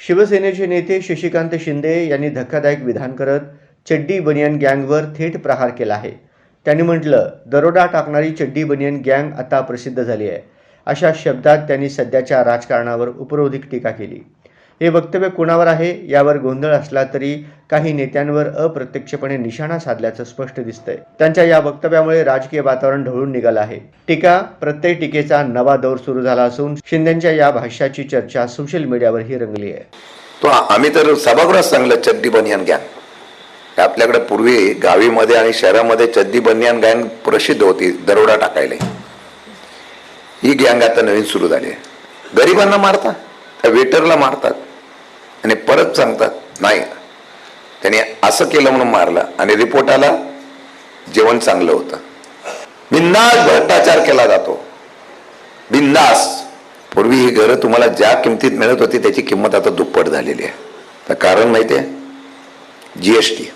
शिवसेनेचे नेते शशिकांत शिंदे यांनी धक्कादायक विधान करत चड्डी बनियन गँगवर थेट प्रहार केला आहे. त्यांनी म्हटलं, दरोडा टाकणारी चड्डी बनियन गँग आता प्रसिद्ध झाली आहे. अशा शब्दात त्यांनी सध्याच्या राजकारणावर उपरोधिक टीका केली. हे वक्तव्य कोणावर आहे यावर गोंधळ असला तरी काही नेत्यांवर अप्रत्यक्षपणे निशाणा साधल्याचं स्पष्ट दिसतंय. त्यांच्या या वक्तव्यामुळे राजकीय वातावरण ढवळून निघालं आहे. टीका प्रत्यय टीकेचा नवा दौर सुरू झाला असून शिंदेच्या या भाष्याची चर्चा सोशल मीडियावरही रंगली आहे. तो आम्ही तर सभागृहात सांगलं चड्डी बनियान गँग. आपल्याकडे पूर्वी गावीमध्ये आणि शहरामध्ये चड्डी बनियान गँग प्रसिद्ध होती दरोडा टाकायला. ही गँग आता नवीन सुरू झाली आहे. गरिबांना मारतात, त्या वेटरला मारतात आणि परत सांगतात नाही त्याने असं केलं म्हणून मारलं आणि रिपोर्ट आला जेवण चांगलं होतं. बिंदास भ्रष्टाचार केला जातो, बिंदास. पूर्वी ही घरं तुम्हाला ज्या किमतीत मिळत होती त्याची किंमत आता दुप्पट झालेली आहे. तर कारण माहिती आहे, जीएसटी.